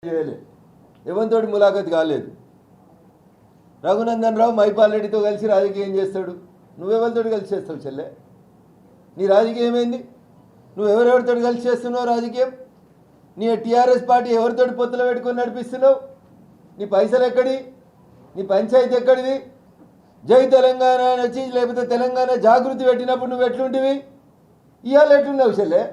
చేయలే ఎవరితోటి ములాఖత్ కాలేదు. రఘునందన్ రావు మైపాల్ రెడ్డితో కలిసి రాజకీయం చేస్తాడు. నువ్వెవరితో కలిసి చేస్తావు చెల్లె? నీ రాజకీయం ఏంది? నువ్వెవరెవరితో కలిసి చేస్తున్నావు రాజకీయం? నీ టీఆర్ఎస్ పార్టీ ఎవరితో పొత్తులు పెట్టుకొని నడిపిస్తున్నావు? నీ పైసలు ఎక్కడి? నీ పంచాయతీ ఎక్కడిది? జై తెలంగాణ నచ్చి లేకపోతే తెలంగాణ జాగృతి పెట్టినప్పుడు నువ్వు ఎట్లుంటివి? ఇవాళ ఎట్లున్నావు చెల్లె?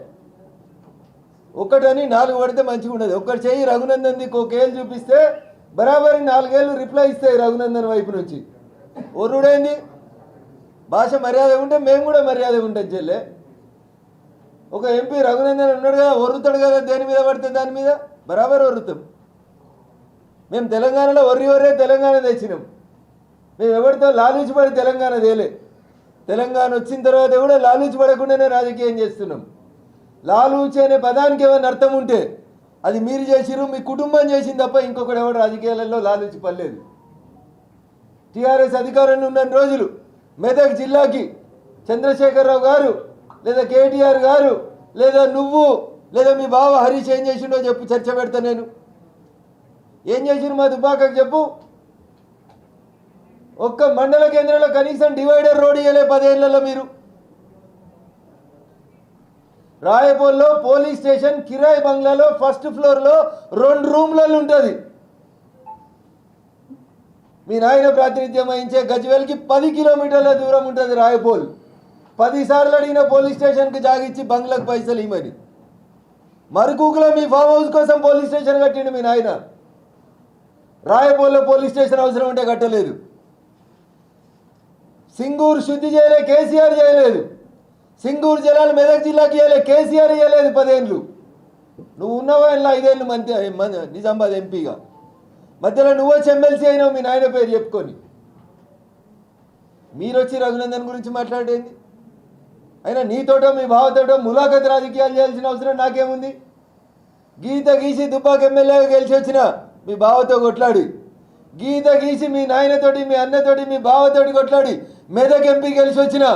ఒకటని 4 పడితే మంచిగా ఉండదు. ఒక్కటి చెయ్యి రఘునందన్ది కోకేళ్ళు చూపిస్తే బరాబరి 4 ఏళ్ళు రిప్లై ఇస్తాయి రఘునందన్ వైపు నుంచి. ఒర్రుడైంది భాష మర్యాద ఉంటే మేము కూడా మర్యాద ఉంటాం చెల్లె. ఒక ఎంపీ రఘునందన్ ఉన్నాడు కదా, ఒర్రుతాడు కదా, దేని మీద పడితే దాని మీద బరాబర్ ఒర్రుతాం. మేము తెలంగాణలో ఒర్రే తెలంగాణ తెచ్చినాం. మేము ఎవరితో లాలూచిపడి తెలంగాణ తేలే. తెలంగాణ వచ్చిన తర్వాత కూడా లాలూచిపడకుండానే రాజకీయం చేస్తున్నాం. లాలూచి అనే పదానికి ఏమైనా అర్థం ఉంటే అది మీరు చేసిరు, మీ కుటుంబం చేసింది తప్ప ఇంకొకటి ఎవరు రాజకీయాలలో లాలూచి పడలేదు. టీఆర్ఎస్ అధికారంలో ఉన్న రోజులు మెదక్ జిల్లాకి చంద్రశేఖరరావు గారు లేదా కేటీఆర్ గారు లేదా నువ్వు లేదా మీ బావ హరీష్ ఏం చేసిండో చెప్పు, చర్చ పెడతా నేను. ఏం చేసిరు మా దుబ్బాకకు చెప్పు. ఒక్క మండల కేంద్రంలో కనీసం డివైడర్ రోడ్ ఇవ్వలే 10 ఏళ్లలో మీరు. రాయపూర్లో పోలీస్ స్టేషన్ కిరాయి బంగ్లాలో ఫస్ట్ ఫ్లోర్లో 2 రూమ్లలో ఉంటుంది. మీ నాయన ప్రాతినిధ్యం వహించే గజ్వేల్కి 10 కిలోమీటర్ల దూరం ఉంటుంది రాయపూల్. 10 సార్లు అడిగిన పోలీస్ స్టేషన్కి జాగిచ్చి బంగ్లాకు పైసలు ఇవ్వమని. మరుకూకులో మీ ఫామ్ హౌస్ కోసం పోలీస్ స్టేషన్ కట్టిండు మీ నాయన. రాయపూర్లో పోలీస్ స్టేషన్ అవసరం ఉంటే కట్టలేదు. సింగూరు శుద్ధి చేయలే, కేసీఆర్ చేయలేదు. సింగూరు జలాలు మెదక్ జిల్లాకి ఇవ్వలే, కేసీఆర్ ఇవ్వలేదు 10 ఏళ్ళు. నువ్వు ఉన్నావా ఇలా 5 ఏళ్ళు నిజామాబాద్ ఎంపీగా. మధ్యలో నువ్వు వచ్చి ఎమ్మెల్సీ అయినావు మీ నాయన పేరు చెప్పుకొని. మీరు వచ్చి రఘునందన్ గురించి మాట్లాడేది? అయినా నీతోటో మీ బావతోటో ములాఖత్ రాజకీయాలు చేయాల్సిన అవసరం నాకేముంది? గీత గీసి దుబ్బాక ఎమ్మెల్యేగా గెలిచి వచ్చిన మీ బావతో కొట్లాడి, గీత గీసి మీ నాయనతోటి మీ అన్నతోటి మీ బావతోటి కొట్లాడి మెదక్ ఎంపీ గెలిచి వచ్చిన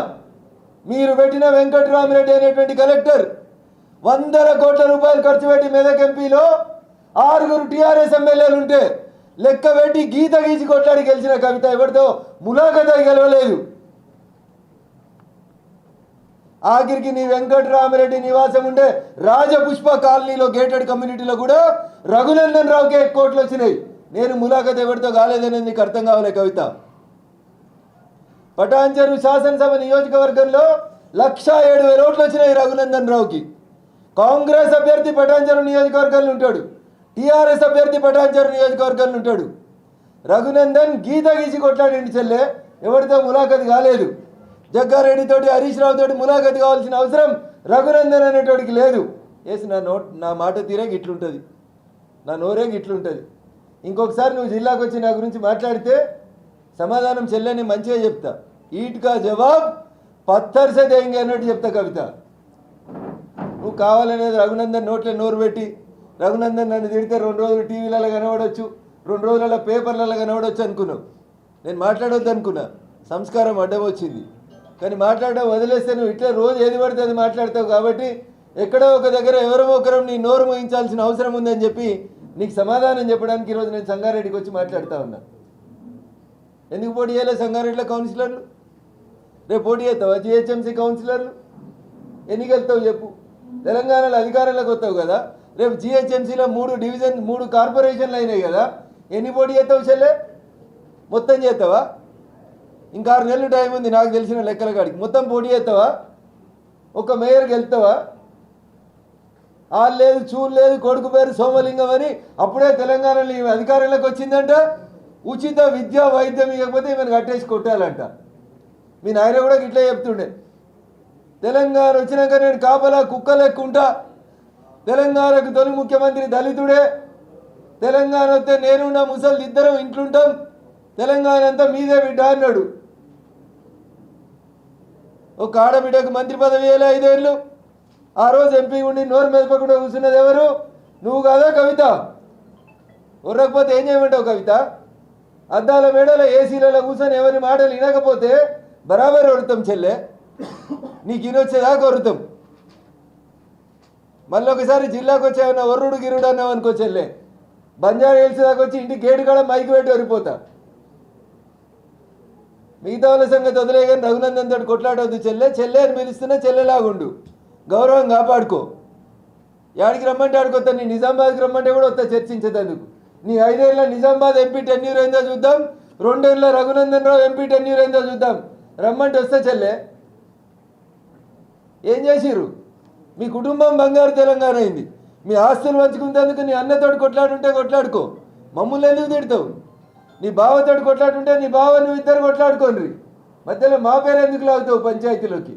మీరు పెట్టిన వెంకటరామిరెడ్డి అనేటువంటి కలెక్టర్ 100 కోట్ల రూపాయలు ఖర్చు పెట్టి మెదక్ ఎంపీలో 6 టీఆర్ఎస్ ఎమ్మెల్యేలు ఉంటే లెక్క పెట్టి గీత గీసి కొట్లాడి గెలిచిన కవిత ఎవరితో ములాఖత్ గెలవలేదు. ఆఖరికి నీ వెంకటరామిరెడ్డి నివాసం ఉండే రాజపుష్ప కాలనీలో గేటెడ్ కమ్యూనిటీలో కూడా రఘునందన్ రావుకే కోట్లు వచ్చినాయి. నేను ములాఖత్ ఎవరితో కాలేదనేది నీకు అర్థం కావాలి కవిత. పటాన్చెరు శాసనసభ నియోజకవర్గంలో 1,07,000 ఓట్లు వచ్చినాయి రఘునందన్ రావుకి. కాంగ్రెస్ అభ్యర్థి పటాన్చెరు నియోజకవర్గంలో ఉంటాడు, టీఆర్ఎస్ అభ్యర్థి పటాన్చెరు నియోజకవర్గంలో ఉంటాడు. రఘునందన్ గీత గీసి కొట్లాడిండి చెల్లె, ఎవరితో ములాఖత్ కాలేదు. జగ్గారెడ్డితోటి హరీష్ రావుతోటి ములాఖత్ కావాల్సిన అవసరం రఘునందన్ అనేటోడికి లేదు. వేసి నా మాట తీరే గిట్లుంటుంది, నా నోరే గిట్లుంటుంది. ఇంకొకసారి నువ్వు జిల్లాకు వచ్చి నా గురించి మాట్లాడితే సమాధానం చెల్లెని మంచిగా చెప్తా. ఈట్కా జవాబ్ పత్తర్ సే దేంగే అన్నట్టు చెప్తా కవిత. నువ్వు కావాలనేది రఘునందన్ నోట్లో నోరు పెట్టి రఘునందన్ నన్ను తిడితే 2 రోజులు టీవీలలో కనబడవచ్చు, 2 రోజులలో పేపర్లలో కనబడవచ్చు అనుకున్నావు. నేను మాట్లాడొద్దు అనుకున్నా, సంస్కారం అడ్డం వచ్చింది. కానీ మాట్లాడడం వదిలేస్తే నువ్వు ఇట్లా రోజు ఏది పడితే అది మాట్లాడతావు. కాబట్టి ఎక్కడో ఒక దగ్గర ఎవరో ఒకరం నీ నోరు మోయించాల్సిన అవసరం ఉందని చెప్పి నీకు సమాధానం చెప్పడానికి ఈరోజు నేను సంగారెడ్డికి వచ్చి మాట్లాడుతూ ఉన్నా. ఎందుకు పోటీ చేయాలి సంగారెడ్డిలో కౌన్సిలర్లు? రేపు పోటీ చేస్తావా జిహెచ్ఎంసీ కౌన్సిలర్లు? ఎన్నిక వెళ్తావు చెప్పు? తెలంగాణలో అధికారంలోకి వస్తావు కదా, రేపు జిహెచ్ఎంసీలో 3 డివిజన్ 3 కార్పొరేషన్లు అయినాయి కదా, ఎన్ని పోటీ చేస్తావు చెల్లె? మొత్తం చేస్తావా? ఇంకా 6 నెలలు టైం ఉంది నాకు తెలిసిన లెక్కల కాడికి. మొత్తం పోటీ చేస్తావా? ఒక మేయర్కి వెళ్తావా? లేదు చూడు లేదు, కొడుకు పేరు సోమలింగం అని అప్పుడే తెలంగాణలో అధికారంలోకి వచ్చిందంట. ఉచిత విద్యా వైద్యం ఇవ్వకపోతే ఈమెను కట్టేసి కొట్టాలంట. మీ నాయన కూడా ఇట్లా చెప్తుండే, తెలంగాణ వచ్చినాక నేను కాపలా కుక్క లెక్కుంటా, తెలంగాణకు తొలి ముఖ్యమంత్రి దళితుడే, తెలంగాణ వస్తే నేను నా ముసలి ఇద్దరం ఇంట్లుంటాం, తెలంగాణ అంతా మీదే బిడ్డ అన్నాడు. ఒక ఆడబిడ్డకు మంత్రి పదవి వేయాలి 5 ఏళ్ళు. ఆ రోజు ఎంపీ ఉండి నోరు మెదపకుండా కూర్చున్నది ఎవరు? నువ్వు కాదా కవిత? ఉర్రకపోతే ఏం చేయమంటావు కవిత? అద్దాల మేడల ఏసీలలో కూర్చొని ఎవరి మాటలు వినకపోతే బరాబర్ వరుతాం చెల్లె, నీకు ఇనొచ్చేదాకా వరుతాం. మళ్ళీ ఒకసారి జిల్లాకు వచ్చామన్నా ఒర్రుడు గిరుడు అన్నావు అనుకో చెల్లె, బంజారా హిల్స్ దాకా వచ్చి ఇంటి గేటు కాడ మైకి పెట్టి వరిపోతా. మిగతా వాళ్ళ సంగతి వదిలే కానీ రఘునందన్ తోటి కొట్లాడవద్దు. చెల్లె అని పిలుస్తున్నా చెల్లెలాగుండు, గౌరవం కాపాడుకో. యాడికి రమ్మంటే ఆడుకొస్తా, నీ నిజామాబాద్కి రమ్మంటే కూడా వస్తా చర్చించేందుకు. నీ 5 ఏళ్ళ నిజామాబాద్ ఎంపీ టెన్యూర్ ఏందో చూద్దాం, 2 ఏళ్ళ రఘునందన్ రావు ఎంపీ టెన్యూర్ ఏందో చూద్దాం. రమ్మంటే వస్తా చెల్లె. ఏం చేసిర్రు? మీ కుటుంబం బంగారు తెలంగాణ అయింది. మీ ఆస్తులు పంచుకునేందుకు నీ అన్నతోటి కొట్లాడుంటే కొట్లాడుకో, మమ్మల్ని ఎందుకు తిడతావు? నీ బావతోటి కొట్లాడుంటే నీ బావ నువ్వు ఇద్దరు కొట్లాడుకోండి. మధ్యలో మా పేరు ఎందుకు లాగుతావు పంచాయతీలోకి?